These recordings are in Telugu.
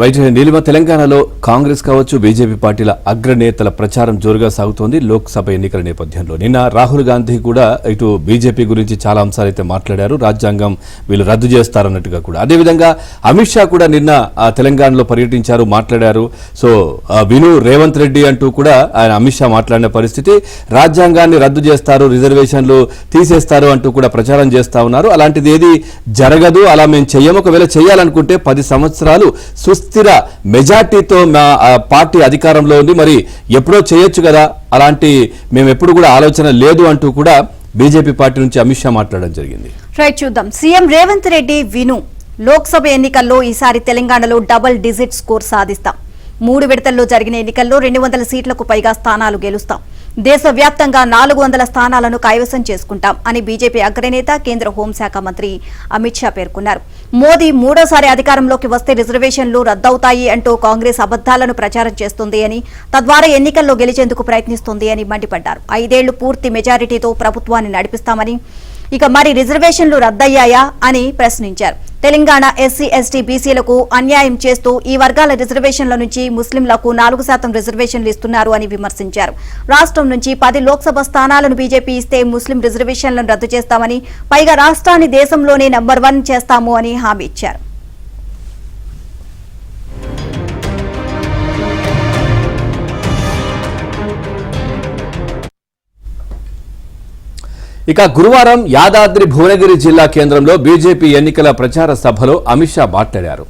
రైట్ నీలిమ తెలంగాణలో కాంగ్రెస్ కావచ్చు బీజేపీ పార్టీల అగ్రనేతల ప్రచారం జోరుగా సాగుతోంది లోక్సభ ఎన్నికల నేపథ్యంలో. నిన్న రాహుల్ గాంధీ కూడా ఇటు బీజేపీ గురించి చాలా అంశాలు అయితే మాట్లాడారు. రాజ్యాంగం వీళ్ళు రద్దు చేస్తారన్నట్టుగా కూడా. అదేవిధంగా అమిత్ షా కూడా నిన్న తెలంగాణలో పర్యటించారు, మాట్లాడారు. సో విను రేవంత్ రెడ్డి అంటూ కూడా ఆయన అమిత్ షా మాట్లాడిన పరిస్థితి. రాజ్యాంగాన్ని రద్దు చేస్తారు, రిజర్వేషన్లు తీసేస్తారు అంటూ కూడా ప్రచారం చేస్తా ఉన్నారు. అలాంటిది ఏది జరగదు, అలా మేము చెయ్యము. ఒకవేళ చేయాలనుకుంటే 10 సంవత్సరాలు స్థిర మెజార్టీతో మా పార్టీ అధికారంలో ఉంది, మరి ఎప్పుడో చేయొచ్చు కదా, అలాంటి మేము ఎప్పుడు కూడా ఆలోచన లేదు అంటూ కూడా బీజేపీ పార్టీ నుంచి అమిత్ షా మాట్లాడడం జరిగింది. రైట్, చూద్దాం. సీఎం రేవంత్ రెడ్డి విను లోక్సభ ఎన్నికల్లో ఈసారి తెలంగాణలో డబుల్ డిజిట్ స్కోర్ సాధిస్తాం. 3 విడతల్లో జరిగిన ఎన్నికల్లో 200 సీట్లకు పైగా స్థానాలు గెలుస్తాం. దేశవ్యాప్తంగా 400 స్థానాలను కైవసం చేసుకుంటాం అని బీజేపీ అగ్రనేత కేంద్ర హోంశాఖ మంత్రి అమిత్ షా పేర్కొన్నారు. మోదీ మూడోసారి అధికారంలోకి వస్తే రిజర్వేషన్లు రద్దవుతాయి అంటూ కాంగ్రెస్ అబద్దాలను ప్రచారం చేస్తుంది అని, తద్వారా ఎన్నికల్లో గెలిచేందుకు ప్రయత్నిస్తుంది అని మండిపడ్డారు. 5 ఏళ్లు పూర్తి మెజారిటీతో ప్రభుత్వాన్ని నడిపిస్తామని, ఇక మరి రిజర్వేషన్లు రద్దయ్యాయా అని ప్రశ్నించారు. తెలంగాణ ఎస్సీ ఎస్టీ బీసీలకు అన్యాయం చేస్తూ ఈ వర్గాల రిజర్వేషన్ల నుంచి ముస్లింలకు 4% రిజర్వేషన్లు ఇస్తున్నారు అని విమర్శించారు. రాష్ట్రం నుంచి 10 లోక్సభ స్థానాలను బీజేపీ ఇస్తే ముస్లిం రిజర్వేషన్లను రద్దు చేస్తామని, పైగా రాష్ట్రాన్ని దేశంలోనే నంబర్ 1 చేస్తాము అని హామీ ఇచ్చారు. ఇక గురువారం యాదాద్రి భువనగిరి జిల్లా కేంద్రంలో బీజేపీ ఎన్నికల ప్రచార సభలో అమిత్ షా మాట్లాడారు.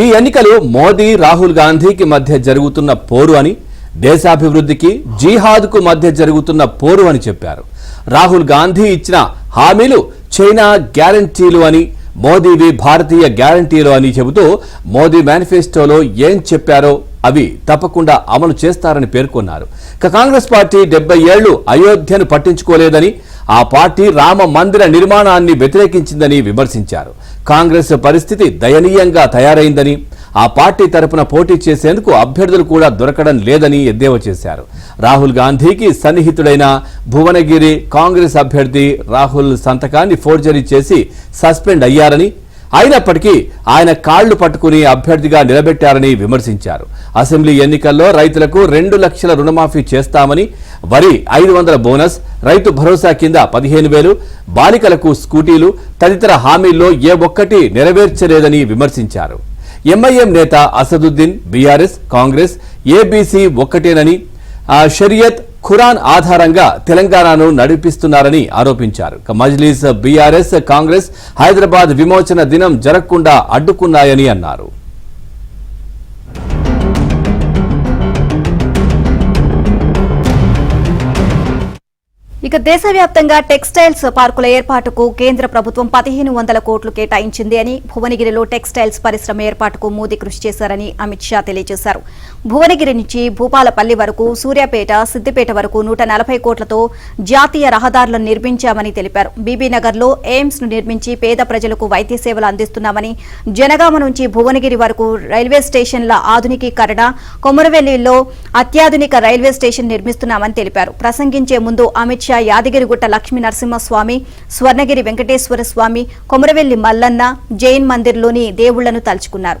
ఈ ఎన్నికలు మోదీ రాహుల్ గాంధీకి మధ్య జరుగుతున్న పోరు అని, దేశాభివృద్ధికి జిహాద్కు మధ్య జరుగుతున్న పోరు అని చెప్పారు. రాహుల్ గాంధీ ఇచ్చిన హామీలు చైనా గ్యారంటీలు అని, మోదీవి భారతీయ గ్యారంటీలు అని చెబుతూ మోదీ మేనిఫెస్టోలో ఏం చెప్పారో అవి తప్పకుండా అమలు చేస్తారని పేర్కొన్నారు. కాంగ్రెస్ పార్టీ 70 ఏళ్లు అయోధ్యను పట్టించుకోలేదని, ఆ పార్టీ రామ మందిర నిర్మాణాన్ని వ్యతిరేకించిందని విమర్శించారు. కాంగ్రెస్ పరిస్థితి దయనీయంగా తయారైందని, ఆ పార్టీ తరపున పోటీ చేసేందుకు అభ్యర్థులు కూడా దొరకడం లేదని ఎద్దేవా చేశారు. రాహుల్ గాంధీకి సన్నిహితుడైన భువనగిరి కాంగ్రెస్ అభ్యర్థి రాహుల్ సంతకాన్ని ఫోర్జరీ చేసి సస్పెండ్ అయ్యారని, అయినప్పటికీ ఆయన కాళ్లు పట్టుకుని అభ్యర్థిగా నిలబెట్టారని విమర్శించారు. అసెంబ్లీ ఎన్నికల్లో రైతులకు 2 లక్షల రుణమాఫీ చేస్తామని, వరి 500 బోనస్, రైతు భరోసా కింద 15,000, బాలికలకు స్కూటీలు తదితర హామీల్లో ఏ ఒక్కటి నెరవేర్చలేదని విమర్శించారు. ఎంఐఎం నేత అసదుద్దీన్ బీఆర్ఎస్ కాంగ్రెస్ ఏబీసీ ఒక్కటేనని, షరియత్ ఖురాన్ ఆధారంగా తెలంగాణను నడిపిస్తున్నారని ఆరోపించారు. మజ్లీస్ బీఆర్ఎస్ కాంగ్రెస్ హైదరాబాద్ విమోచన దినం జరగకుండా అడ్డుకున్నాయని అన్నారు. ఇక దేశవ్యాప్తంగా టెక్స్టైల్స్ పార్కుల ఏర్పాటుకు కేంద్ర ప్రభుత్వం 1,500 కోట్లు కేటాయించింది అని, భువనగిరిలో టెక్స్టైల్స్ పరిశ్రమ ఏర్పాటుకు మోదీ కృషి చేశారని అమిత్ షా తెలియజేశారు. భువనగిరి నుంచి భూపాలపల్లి వరకు, సూర్యాపేట సిద్దిపేట వరకు 140 కోట్లతో జాతీయ రహదారులను నిర్మించామని తెలిపారు. బీబీనగర్లో ఎయిమ్స్ ను నిర్మించి పేద ప్రజలకు వైద్య సేవలు అందిస్తున్నామని, జనగామ నుంచి భువనగిరి వరకు రైల్వే స్టేషన్ల ఆధునికీకరణ, కొమరవెల్లిలో అత్యాధునిక రైల్వే స్టేషన్ నిర్మిస్తున్నామని తెలిపారు. ప్రసంగించే ముందు అమిత్ షా యాదగిరిగుట్ట లక్ష్మీ నరసింహస్వామి, స్వర్ణగిరి వెంకటేశ్వర స్వామి, కొమరవెల్లి మల్లన్న, జైన్ మందిర్లోని దేవుళ్లను తలుచుకున్నారు.